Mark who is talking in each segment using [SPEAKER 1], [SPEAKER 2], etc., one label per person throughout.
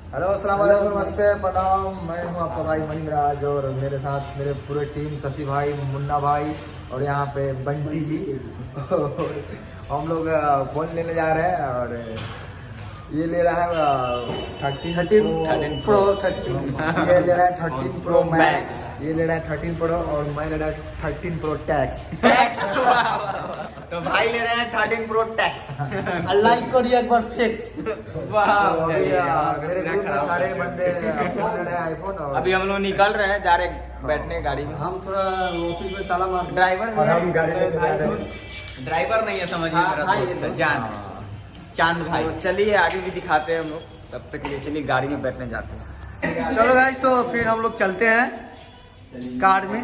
[SPEAKER 1] Hello अस्सलाम वालेकुम, नमस्ते, प्रणाम। मैं हूँ आपका भाई मणिराज और मेरे साथ मेरे पूरे टीम शशि भाई, मुन्ना भाई और यहाँ पे बंटी जी। हम लोग फोन लेने जा रहे हैं और ये ले रहा है 13 प्रो। ये ले रहा है 13 प्रो मैक्स, ये ले रहा है 13 प्रो और मैं ले रहा है 13 प्रो टैक्स। तो भाई ले रहे हैं 13 प्रो टैक्स।
[SPEAKER 2] लाइक करिए एक बार फिक्स।
[SPEAKER 1] मेरे ग्रुप में सारे बंदे फोन ले रहे हैं आईफोन। और
[SPEAKER 3] अभी हम लोग निकल रहे हैं, जा रहे बैठने गाड़ी में।
[SPEAKER 2] हम थोड़ा ऑफिस में ताला मार
[SPEAKER 3] ड्राइवर
[SPEAKER 1] और हम गाड़ी में जा रहे हैं।
[SPEAKER 3] ड्राइवर नहीं है, समझिए मेरा दोस्त, जान चांद भाई। तो चलिए आगे भी दिखाते हैं हम लोग, तब तक के लिए चलिए गाड़ी में बैठने जाते हैं।
[SPEAKER 2] चलो गाइस, तो फिर हम लोग चलते हैं कार में।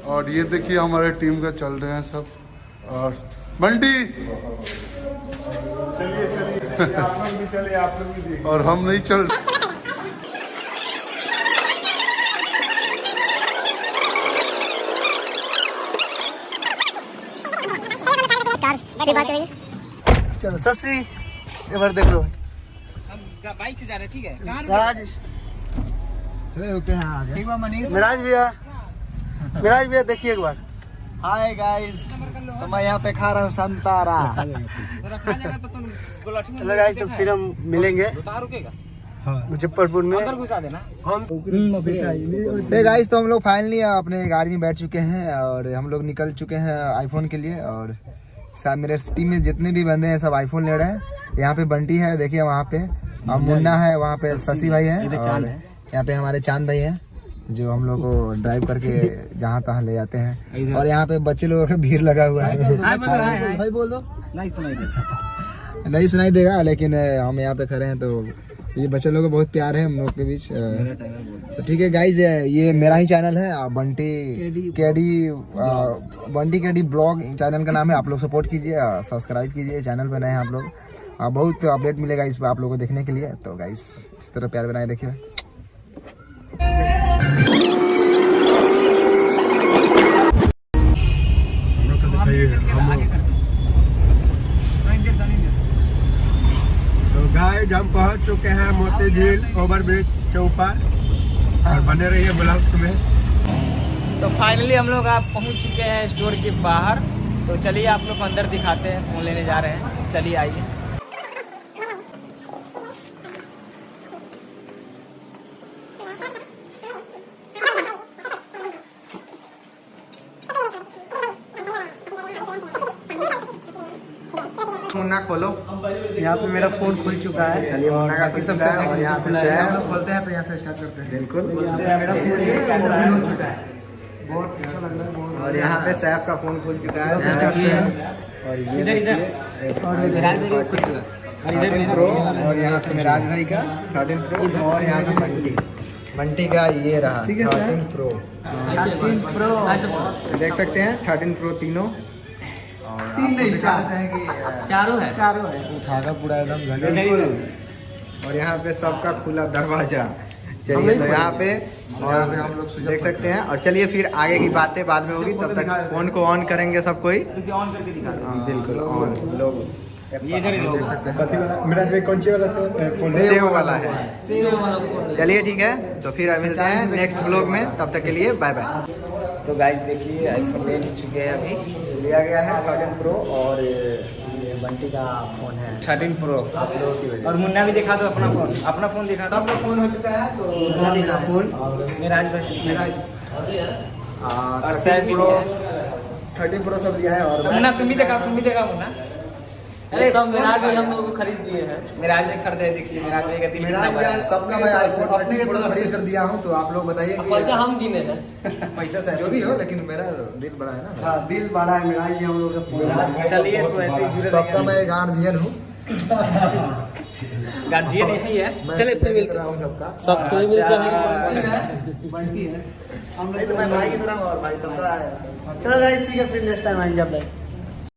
[SPEAKER 4] और ये देखिए हमारे टीम का चल रहे हैं सब। और बंटी
[SPEAKER 5] चलिए आप लोग भी चलिए, आप लोग भी देखिए।
[SPEAKER 4] और हम नहीं चल
[SPEAKER 2] चलो शशि एक बार देख लो।
[SPEAKER 3] हम बाइक से जा रहे हैं, ठीक है।
[SPEAKER 2] राज
[SPEAKER 1] चले रुकते हैं आगे।
[SPEAKER 2] ठीक है मनीष, मिराज भैया देखिए एक बार।
[SPEAKER 1] हाय गाइस, तो मैं यहाँ पे खा रहा हूँ संतारा।
[SPEAKER 2] चलो गाइस, तो फिर हम मिलेंगे मुजफ्फरपुर में।
[SPEAKER 3] घुसा देना।
[SPEAKER 1] गाइस, तो हम लोग फाइनली अपने गाड़ी में बैठ चुके हैं और हम लोग निकल चुके हैं आईफोन के लिए। और साथ मेरे टीम में जितने भी बंदे हैं सब आईफोन ले रहे हैं। यहाँ पे बंटी है, देखिए वहाँ पे, और मुन्ना है, वहाँ पे शशि भाई है, और यहाँ पे हमारे चांद भाई है जो हम लोग को ड्राइव करके जहाँ तहाँ ले जाते हैं। और यहाँ पे बच्चे लोगों का भीड़ लगा हुआ है।
[SPEAKER 2] भाई बोल दो।
[SPEAKER 3] नहीं सुनाई देता,
[SPEAKER 1] नहीं सुनाई देगा, लेकिन हम यहाँ पे खड़े हैं तो ये बच्चे लोगों को बहुत प्यार है हम लोग के बीच। तो ठीक है गाइज, ये मेरा ही चैनल है, बंटी केडी ब्लॉग चैनल का नाम है। आप लोग सपोर्ट कीजिए, सब्सक्राइब कीजिए, चैनल पे नए हैं आप लोग। बहुत अपडेट मिलेगा इस पर आप लोगों को देखने के लिए। तो गाइज इस तरह प्यार बनाए रखिए।
[SPEAKER 5] तो गाइस, हम पहुंच चुके हैं मोती झील ओवरब्रिज के ऊपर और बने रहिए ब्लॉग्स में।
[SPEAKER 3] तो फाइनली हम लोग आप पहुंच चुके हैं स्टोर के बाहर। तो चलिए आप लोग को अंदर दिखाते हैं, फोन लेने जा रहे हैं। चलिए आइए।
[SPEAKER 1] मुन्ना खोलो।
[SPEAKER 2] यहाँ पे मेरा फोन खुल चुका है।
[SPEAKER 1] चलिए मुन्ना का
[SPEAKER 2] सब
[SPEAKER 1] और यहाँ पे
[SPEAKER 2] हम
[SPEAKER 1] लोग खोलते हैं तो यहाँ से स्टार्ट करते हैं। बिल्कुल।
[SPEAKER 2] मेरा फोन हो चुका है, बहुत अच्छा लग रहा है, बहुत।
[SPEAKER 1] और यहाँ पे सैफ का फोन खुल चुका है। और ये
[SPEAKER 3] इधर
[SPEAKER 1] प्रो, और यहाँ पे मिराज भाई का 13 प्रो, और यहाँ पे बंटी का ये रहा 13 प्रो।
[SPEAKER 3] 13 प्रो
[SPEAKER 1] देख सकते हैं 13 प्रो तीनों।
[SPEAKER 2] तीन नहीं, चाहते हैं
[SPEAKER 1] कि
[SPEAKER 3] चारों है।
[SPEAKER 1] उठागा पूरा एकदम। और यहाँ पे सबका खुला दरवाजा। चलिए तो यहाँ पे हम लोग देख सकते हैं। और चलिए फिर आगे की बातें बाद में होगी, तब तक फोन को ऑन करेंगे सब कोई।
[SPEAKER 3] ऑन करके दिखा दो।
[SPEAKER 1] बिल्कुल ऑन लोग
[SPEAKER 3] ये इधर ही
[SPEAKER 1] देख सकते हैं।
[SPEAKER 5] मिराज भाई कौन सी वाला
[SPEAKER 1] सेव वाला है। चलिए ठीक है, तो फिर मिलते हैं नेक्स्ट ब्लॉग में, तब तक के लिए बाय बाय।
[SPEAKER 3] तो गाइस देखिए, आईफोन ले चुके हैं, अभी
[SPEAKER 1] लिया गया है 13 प्रो और ये बंटी का फोन है
[SPEAKER 3] 13 प्रो।
[SPEAKER 1] आप लोगों की वजह
[SPEAKER 3] और मुन्ना भी दिखा दो अपना फोन, अपना फोन दिखा दो।
[SPEAKER 1] सबका फोन हो चुका है। तो मेरा फोन
[SPEAKER 3] मिराज भाई
[SPEAKER 1] और
[SPEAKER 3] सैफ भी है।
[SPEAKER 1] 13 प्रो सब लिया है। और
[SPEAKER 3] मुन्ना तुम भी दिखा मुन्ना।
[SPEAKER 2] अरे सब मिराज भाई हम लोगों को खरीद दिए हैं।
[SPEAKER 3] मिराज भाई खरीदे, देखिए मिराज भाई का दिल कितना बड़ा है।
[SPEAKER 1] सबका मैं आईफोन 13 प्रो खरीद कर दिया हूँ। तो आप लोग बताइए कि
[SPEAKER 2] पैसा हम गिने हैं,
[SPEAKER 3] पैसा से
[SPEAKER 1] जो भी हो, लेकिन मेरा दिल बड़ा है ना।
[SPEAKER 2] हाँ, दिल बड़ा है। मिराज जी हम लोग का फोन।
[SPEAKER 3] चलिए तो ऐसे ही जुड़े
[SPEAKER 1] सबका मैं गार्जियन हूँ।
[SPEAKER 3] गार्जियन यही है। चलिए फिर मिलते हैं।
[SPEAKER 1] सबका
[SPEAKER 2] सब कोई मिलता है,
[SPEAKER 1] बनती है। हम लोग तो मैं भाई की तरह और भाई सबका है।
[SPEAKER 2] चलो गाइस ठीक है, फिर नेक्स्ट टाइम आएंगे आप।